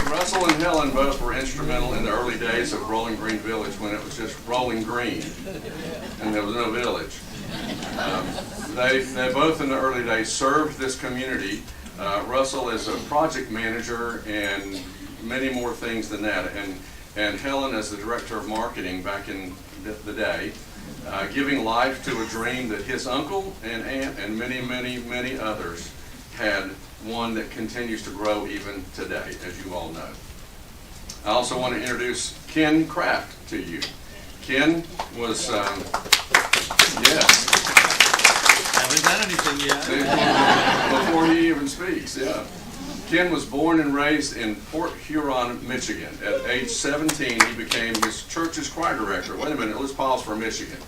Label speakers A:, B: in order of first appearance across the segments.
A: Russell and Helen both were instrumental in the early days of Rolling Green Village when it was just Rolling Green and there was no village. They both in the early days served this community. Russell is a project manager and many more things than that. And Helen as the director of marketing back in the day, giving life to a dream that his uncle and aunt and many, many, many others had, one that continues to grow even today, as you all know. I also want to introduce Ken Kraft to you. Ken was, yes.
B: Haven't done anything yet.
A: Before he even speaks, yeah. Ken was born and raised in Port Huron, Michigan. At age 17, he became his church's choir director. Wait a minute, let's pause for Michigan.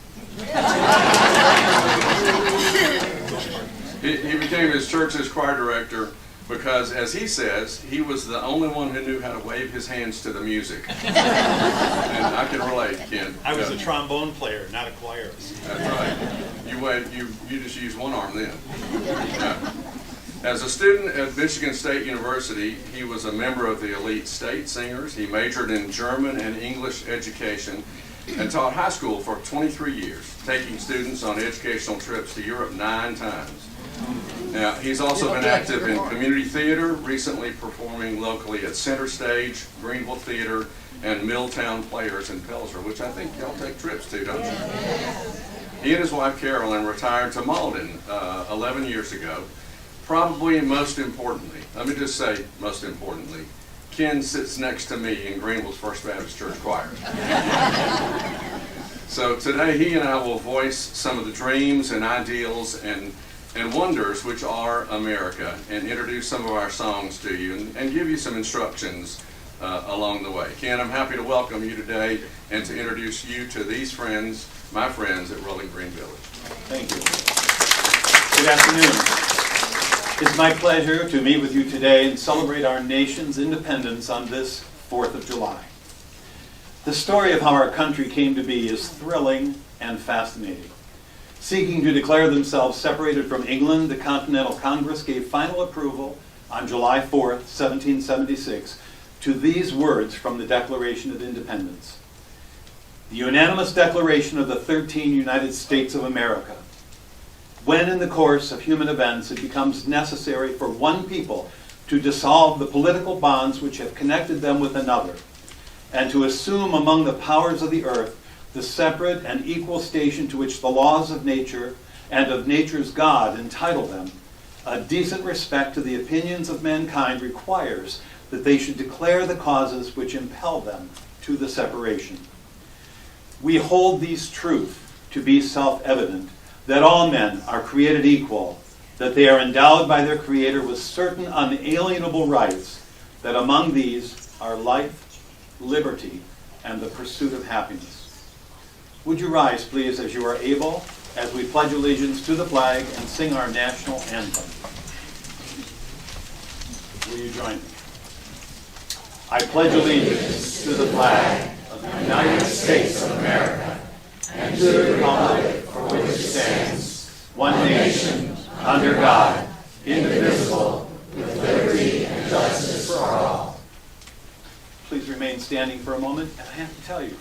A: He became his church's choir director because, as he says, he was the only one who knew how to wave his hands to the music. And I can relate, Ken.
B: I was a trombone player, not a choirist.
A: That's right. You just use one arm then. Yeah. As a student at Michigan State University, he was a member of the elite state singers. He majored in German and English education and taught high school for 23 years, taking students on educational trips to Europe 9 times. Now, he's also been active in community theater, recently performing locally at Center Stage, Greenville Theater, and Milltown Players in Pelzer, which I think y'all take trips to, don't you? He and his wife Carolyn retired to Malden 11 years ago. Probably most importantly, let me just say most importantly, Ken sits next to me in Greenville's First Baptist Church Choir. So today he and I will voice some of the dreams and ideals and wonders which are America, and introduce some of our songs to you and give you some instructions along the way. Ken, I'm happy to welcome you today and to introduce you to these friends, my friends at Rolling Green Village.
C: Thank you. Good afternoon. It's my pleasure to meet with you today and celebrate our nation's independence on this 4th of July. The story of how our country came to be is thrilling and fascinating. Seeking to declare themselves separated from England, the Continental Congress gave final approval on July 4th, 1776, to these words from the Declaration of Independence. The unanimous declaration of the 13 United States of America. When in the course of human events it becomes necessary for one people to dissolve the political bonds which have connected them with another, and to assume among the powers of the earth the separate and equal station to which the laws of nature and of nature's God entitle them, a decent respect to the opinions of mankind requires that they should declare the causes which impel them to the separation. We hold these truths to be self-evident, that all men are created equal, that they are endowed by their Creator with certain unalienable rights, that among these are life, liberty, and the pursuit of happiness. Would you rise, please, as you are able, as we pledge allegiance to the flag and sing our national anthem. Will you join me? I pledge allegiance to the flag of the United States of America and to the republic for which it stands, one nation, under God, indivisible, with liberty and justice for all. Please remain standing for a moment. And I have to tell you,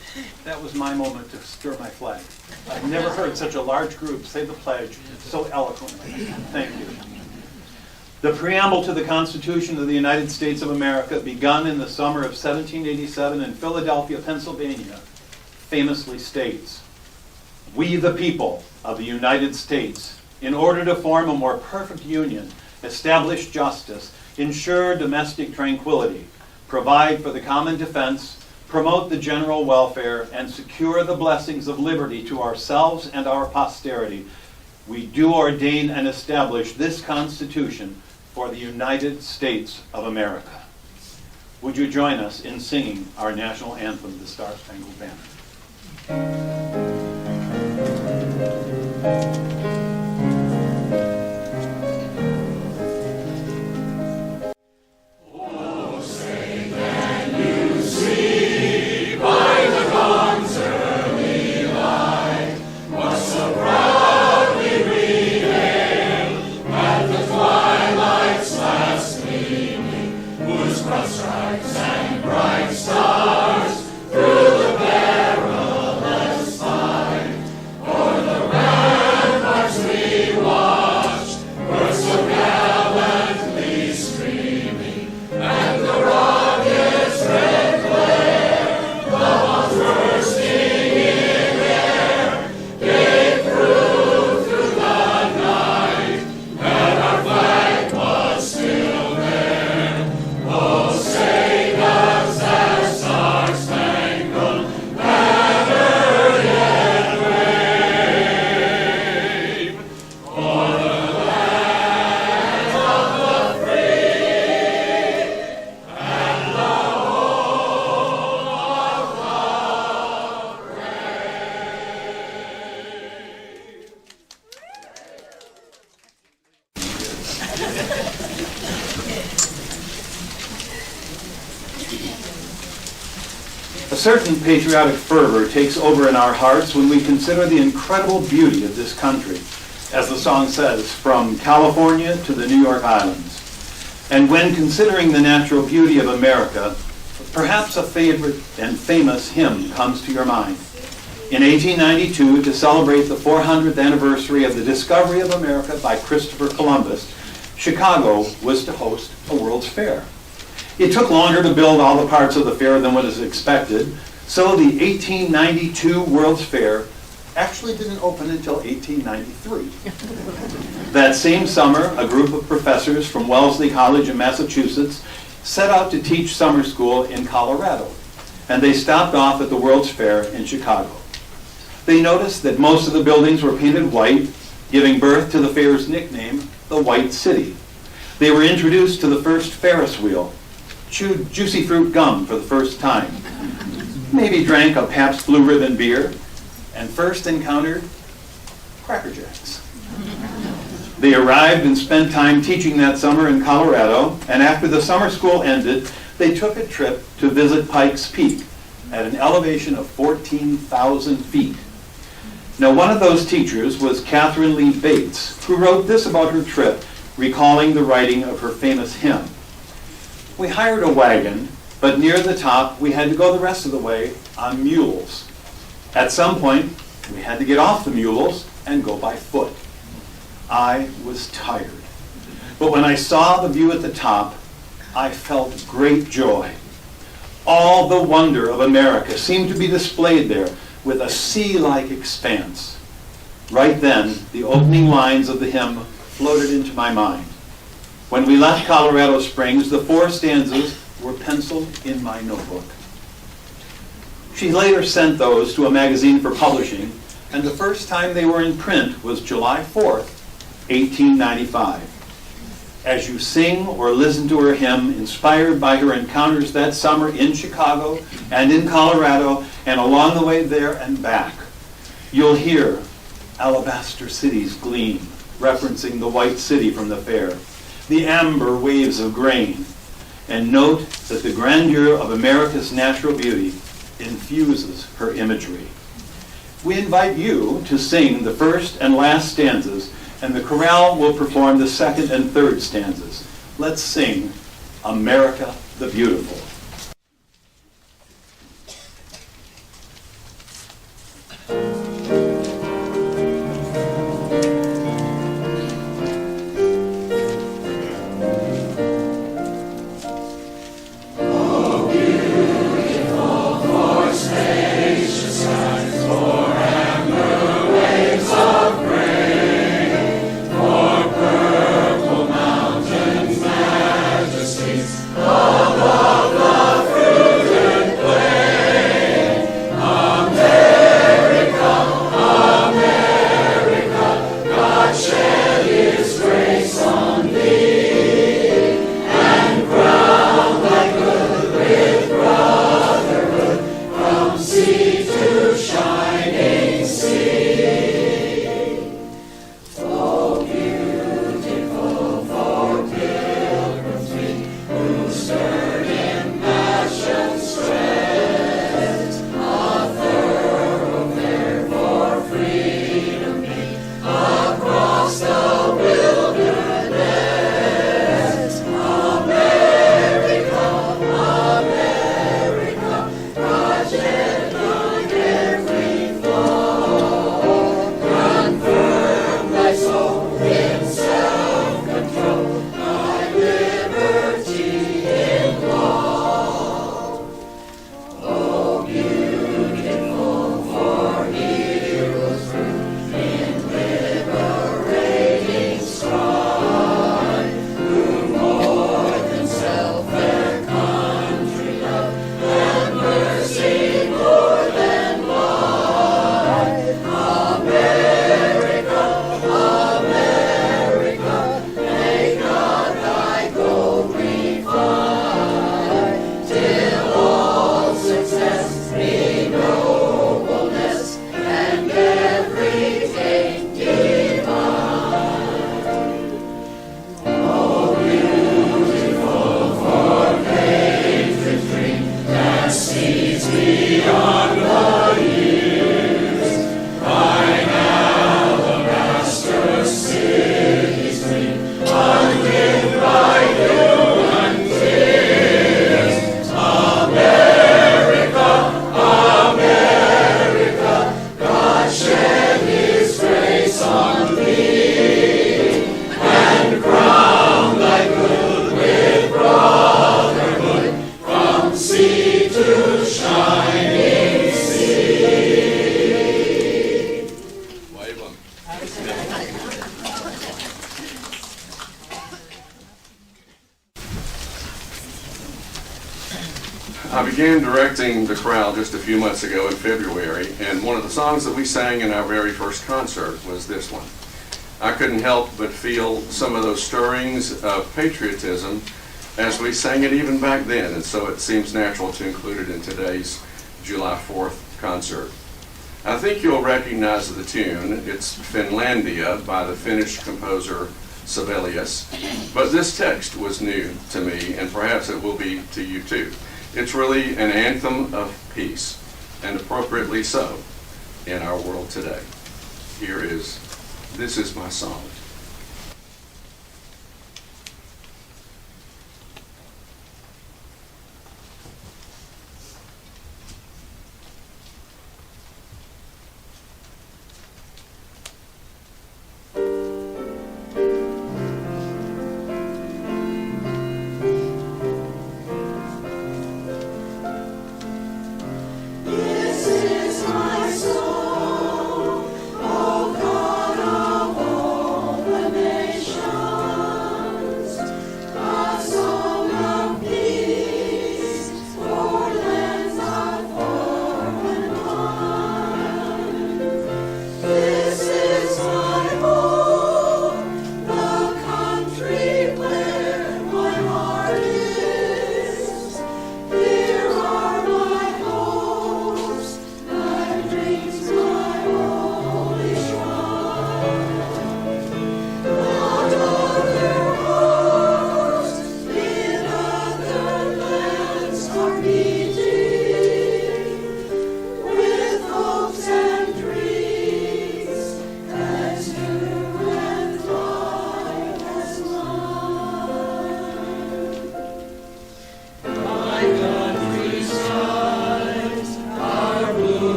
C: that was my moment to stir my flag. I've never heard such a large group say the pledge so eloquently. Thank you. The preamble to the Constitution of the United States of America, begun in the summer of 1787 in Philadelphia, Pennsylvania, famously states, "We the people of the United States, in order to form a more perfect union, establish justice, ensure domestic tranquility, provide for the common defense, promote the general welfare, and secure the blessings of liberty to ourselves and our posterity, we do ordain and establish this Constitution for the United States of America." Would you join us in singing our national anthem, the Star-Spangled Banner?
D: Strike
C: A certain patriotic fervor takes over in our hearts when we consider the incredible beauty of this country, as the song says, from California to the New York Islands. And when considering the natural beauty of America, perhaps a favorite and famous hymn comes to your mind. In 1892, to celebrate the 400th anniversary of the discovery of America by Christopher Columbus, Chicago was to host a World's Fair. It took longer to build all the parts of the fair than was expected, so the 1892 World's Fair actually didn't open until 1893. That same summer, a group of professors from Wellesley College in Massachusetts set out to teach summer school in Colorado, and they stopped off at the World's Fair in Chicago. They noticed that most of the buildings were painted white, giving birth to the fair's nickname, the White City. They were introduced to the first Ferris wheel, chewed juicy fruit gum for the first time, maybe drank a Pabst Blue Ribbon beer, and first encountered Cracker Jacks. They arrived and spent time teaching that summer in Colorado, and after the summer school ended, they took a trip to visit Pikes Peak at an elevation of 14,000 feet. Now, one of those teachers was Catherine Lee Bates, who wrote this about her trip, recalling the writing of her famous hymn. We hired a wagon, but near the top, we had to go the rest of the way on mules. At some point, we had to get off the mules and go by foot. I was tired. But when I saw the view at the top, I felt great joy. All the wonder of America seemed to be displayed there with a sea-like expanse. Right then, the opening lines of the hymn floated into my mind. When we left Colorado Springs, the 4 stanzas were penciled in my notebook. She later sent those to a magazine for publishing, and the first time they were in print was July 4th, 1895. As you sing or listen to her hymn, inspired by her encounters that summer in Chicago and in Colorado and along the way there and back, you'll hear alabaster cities gleam, referencing the White City from the fair, the amber waves of grain, and note that the grandeur of America's natural beauty infuses her imagery. We invite you to sing the first and last stanzas, and the chorale will perform the second and third stanzas. Let's sing America the Beautiful.
D: Above the
A: I began directing the chorale just a few months ago in February, and one of the songs that we sang in our very first concert was this one. I couldn't help but feel some of those stirrings of patriotism as we sang it even back then, and so it seems natural to include it in today's July 4th concert. I think you'll recognize the tune. It's Finlandia by the Finnish composer Sibelius, but this text was new to me, and perhaps it will be to you too. It's really an anthem of peace, and appropriately so in our world today. This is my song.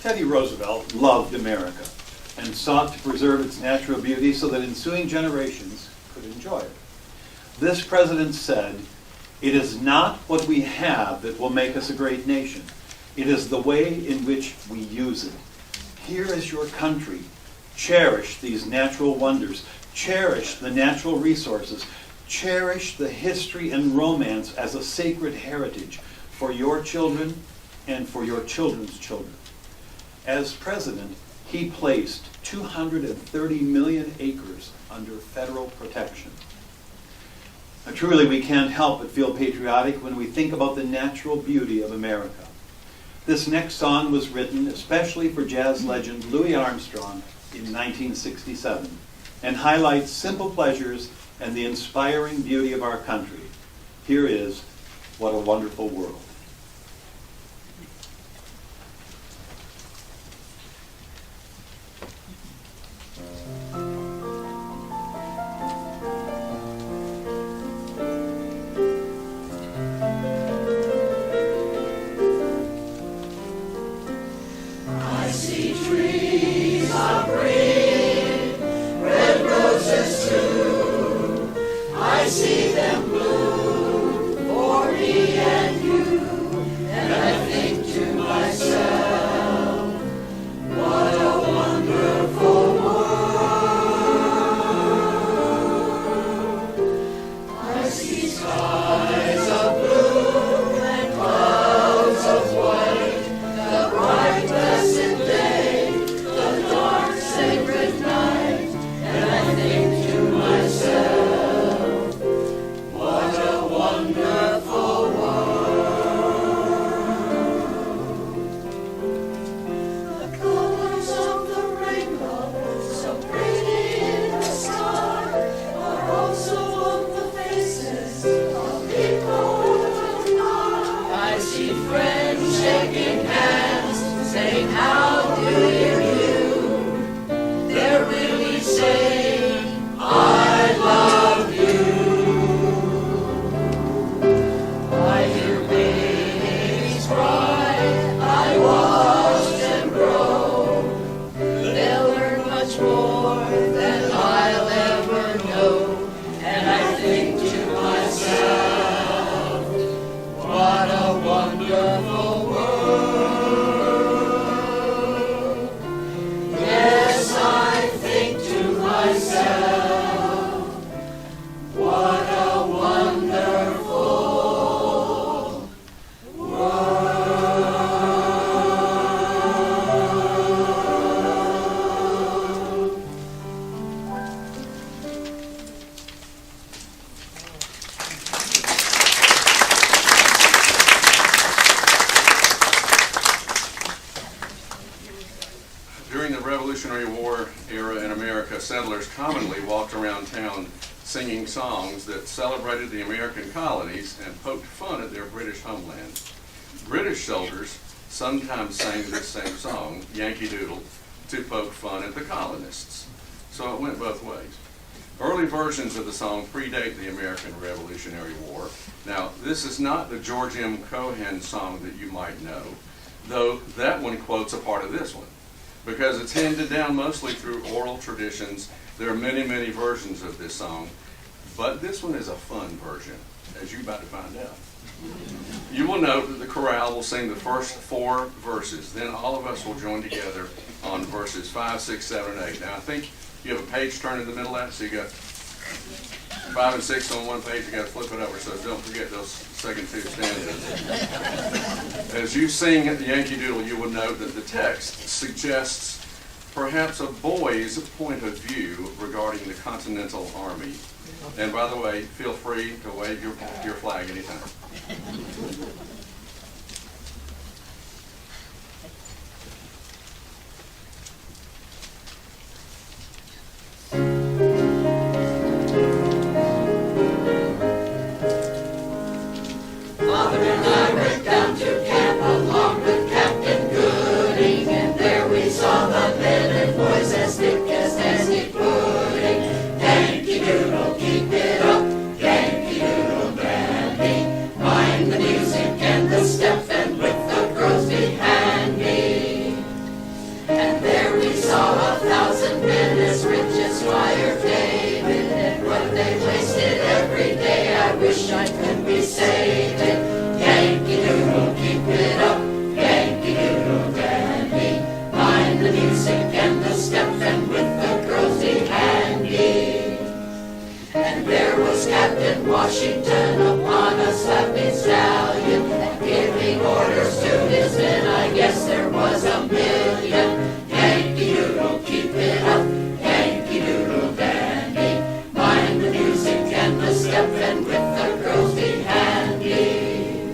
C: Teddy Roosevelt loved America and sought to preserve its natural beauty so that ensuing generations could enjoy it. This president said, "It is not what we have that will make us a great nation. It is the way in which we use it. Here is your country. Cherish these natural wonders. Cherish the natural resources. Cherish the history and romance as a sacred heritage for your children and for your children's children." As president, he placed 230 million acres under federal protection. Now, truly, we can't help but feel patriotic when we think about the natural beauty of America. This next song was written especially for jazz legend Louis Armstrong in 1967 and highlights simple pleasures and the inspiring beauty of our country. Here is What a Wonderful World.
A: Revolutionary War era in America, settlers commonly walked around town singing songs that celebrated the American colonies and poked fun at their British homeland. British soldiers sometimes sang this same song, Yankee Doodle, to poke fun at the colonists. So it went both ways. Early versions of the song predate the American Revolutionary War. Now, this is not the George M. Cohan song that you might know, though that one quotes a part of this one. Because it's handed down mostly through oral traditions, there are many, many versions of this song, but this one is a fun version, as you're about to find out. You will note that the chorale will sing the first 4 verses, then all of us will join together on verses 5, 6, 7, and 8. Now I think you have a page turn in the middle of that, so you got 5 and 6 on one page, you got to flip it over, so don't forget those second 2 stanzas. As you sing Yankee Doodle, you will note that the text suggests perhaps a boy's point of view regarding the Continental Army. And by the way, feel free to wave your flag anytime.
D: Father and I went down to camp along with Captain Gooding, and there we saw the men and boys as thick as any pudding. Yankee Doodle, keep it up, Yankee Doodle dandy. Mind the music and the step, and with the girls behind me. And there we saw 1,000 men as rich as Squire David, and what they wasted every day, I wish I could be saving. Yankee Doodle, keep it up, Yankee Doodle dandy. Mind the music and the step, and with the girls behind me. And there was Captain Washington upon a slapping stallion, and giving orders to his men, I guess there was a million. Yankee Doodle, keep it up, Yankee Doodle dandy. Mind the music and the step, and with the girls behind me.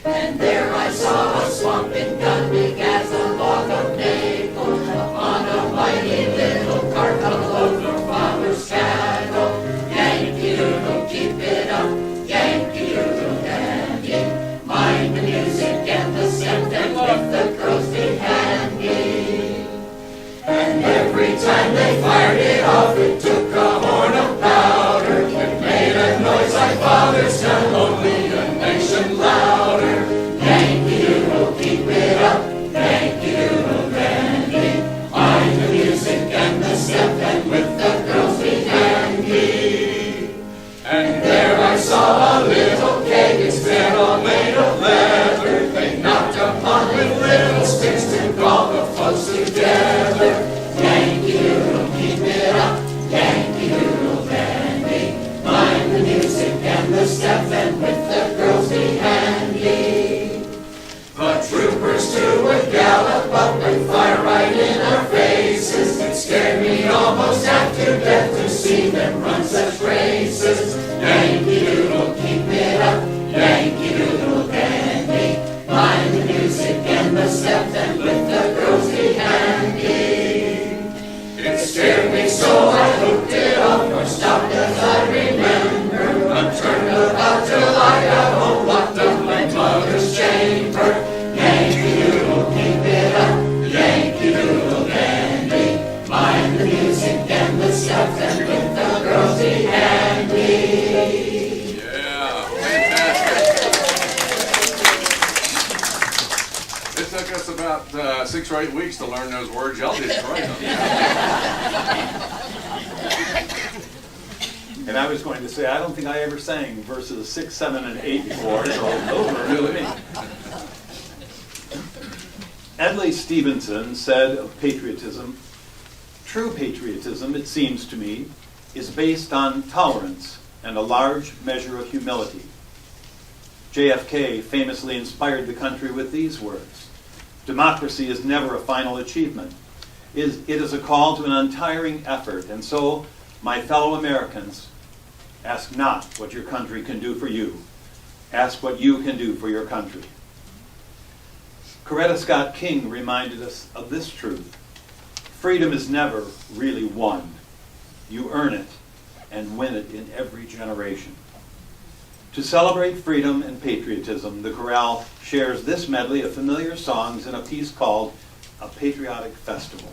D: And there I saw a swamping gun big as a log of maple, upon a mighty little cart a load for father's cattle. Yankee Doodle, keep it up, Yankee Doodle dandy. Mind the music and the step, and with the girls behind me. And every time they fired it off, it took a horn of powder. It made a noise like father's gun, only a nation louder. Yankee Doodle, keep it up, Yankee Doodle dandy. Mind the music and the step, and with the girls behind me. And there I saw a little keg, it's been all made of leather. They knocked upon with little sticks to call the folks together. Yankee Doodle, keep it up, Yankee Doodle dandy. Mind the music and the step, and with the girls behind me. The troopers too would gallop up and fire right in our faces. It scared me almost half to death to see them run such races. Yankee Doodle, keep it up, Yankee Doodle dandy. Mind the music and the step, and with the girls behind me. It scared me so I hooked it off, or stopped as I remember. I turned about till I got home, locked up my mother's chamber. Yankee Doodle, keep it up, Yankee Doodle dandy. Mind the music and the step, and with the girls behind me.
A: Yeah, fantastic. It took us about 6 or 8 weeks to learn those words. Y'all did great on that.
C: And I was going to say, I don't think I ever sang verses 6, 7, and 8 before, so those were really me. Adlai Stevenson said of patriotism, true patriotism, it seems to me, is based on tolerance and a large measure of humility. JFK famously inspired the country with these words: democracy is never a final achievement. It is a call to an untiring effort, and so, my fellow Americans, ask not what your country can do for you. Ask what you can do for your country. Coretta Scott King reminded us of this truth. Freedom is never really won. You earn it and win it in every generation. To celebrate freedom and patriotism, the chorale shares this medley of familiar songs in a piece called A Patriotic Festival.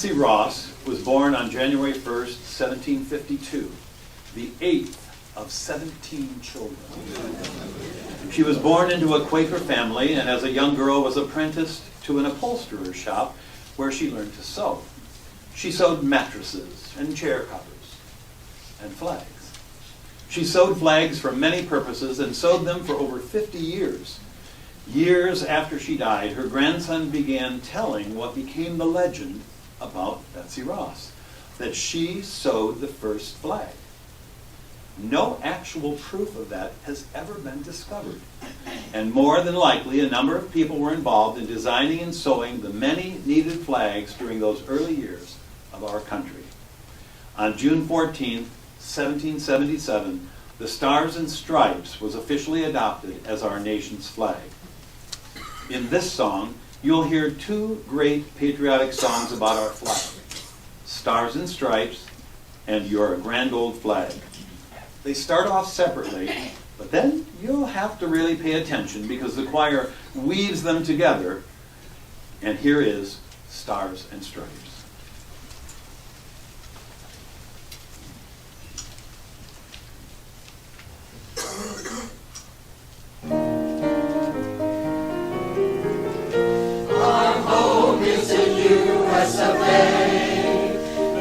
C: Betsy Ross was born on January 1st, 1752, the 8th of 17 children. She was born into a Quaker family and as a young girl was apprenticed to an upholsterer's shop where she learned to sew. She sewed mattresses and chair covers and flags. She sewed flags for many purposes and sewed them for over 50 years. Years after she died, her grandson began telling what became the legend about Betsy Ross, that she sewed the first flag. No actual proof of that has ever been discovered. And more than likely, a number of people were involved in designing and sewing the many needed flags during those early years of our country. On June 14, 1777, the Stars and Stripes was officially adopted as our nation's flag. In this song, you'll hear two great patriotic songs about our flag, Stars and Stripes and You're a Grand Old Flag. They start off separately, but then you'll have to really pay attention because the choir weaves them together. And here is Stars and Stripes.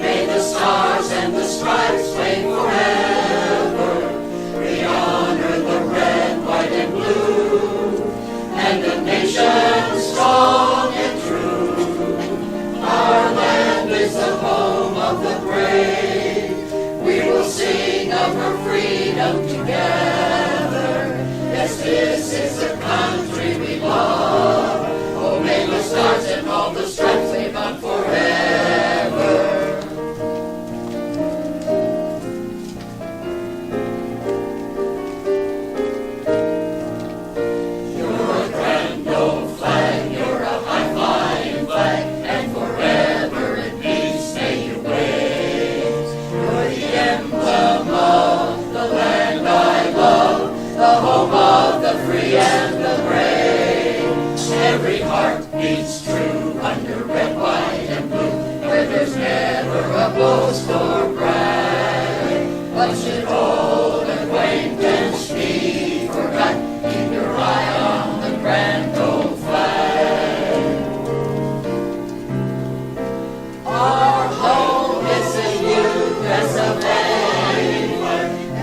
D: May the stars and the stripes wave forever. We honor the red, white, and blue, and the of her freedom together. Yes, this is the country we love. Oh, may the stars and all the stripes wave on forever. And the brave, every heart beats true under red, white, and blue, where there's never a boast or brag. But should old acquaintance be forgot, keep your eye on the grand old flag. Our home is the U.S. of A.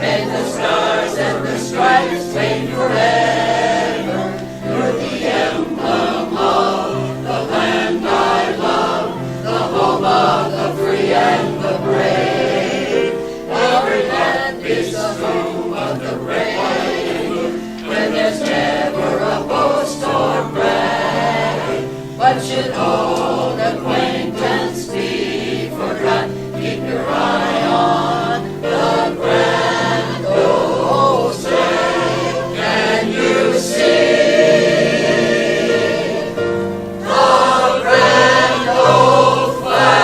D: May the stars and the stripes wave forever. And the brave, every land is the home of the brave, where there's never a boast or brag. But should old acquaintance be forgot, keep your eye on the grand old flag. Can you see the grand old flag?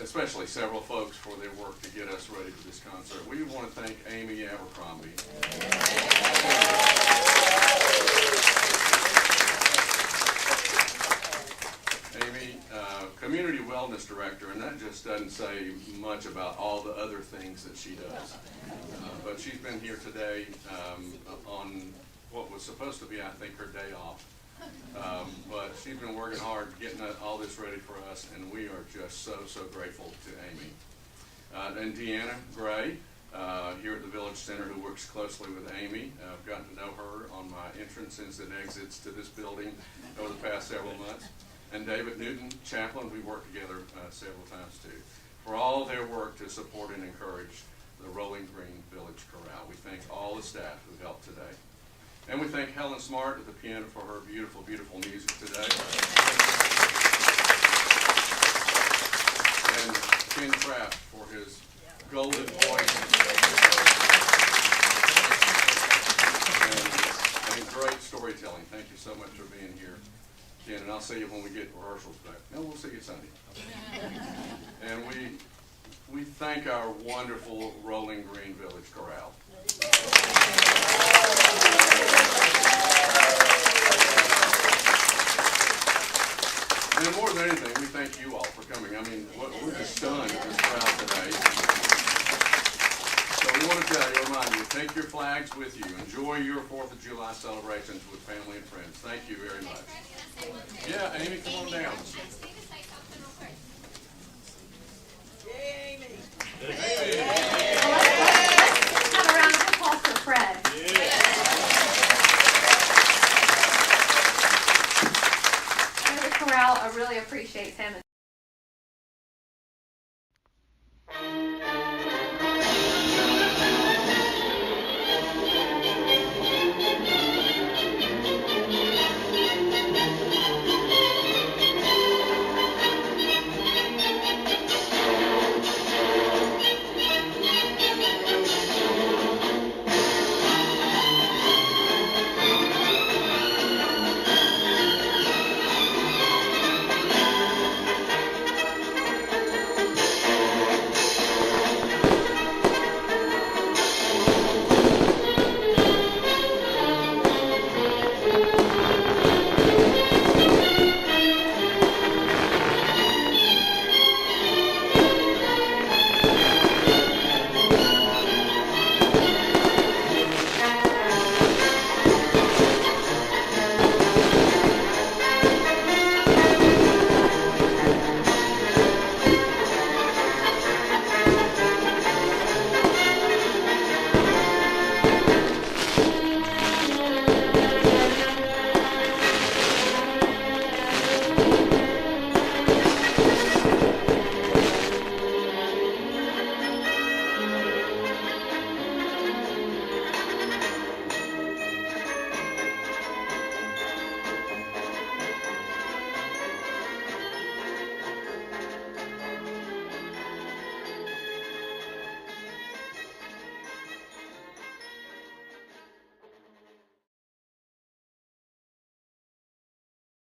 A: Especially several folks for their work to get us ready for this concert. We want to thank Amy Abercrombie. Amy, Community Wellness Director, and that just doesn't say much about all the other things that she does. But she's been here today on what was supposed to be, I think, her day off. But she's been working hard getting all this ready for us, and we are just so grateful to Amy. And Deanna Gray, here at the Village Center, who works closely with Amy. I've gotten to know her on my entrances and exits to this building over the past several months. And David Newton, chaplain, we worked together several times too, for all their work to support and encourage the Rolling Green Village Chorale. We thank all the staff who helped today. And we thank Helen Smart at the piano for her beautiful music today. And Ken Kraft for his golden voice. And great storytelling. Thank you so much for being here, Ken. And I'll see you when we get rehearsals back. No, we'll see you Sunday. And we thank our wonderful Rolling Green Village Chorale. And more than anything, we thank you all for coming. I mean, we're just stunned at this crowd today. So we want to remind you, take your flags with you. Enjoy your 4th of July celebrations with family and friends. Thank you very much. Yeah, Amy, come on down.
E: Yay, Amy.
F: Let's have a round of applause for Fred. The chorale really appreciates him.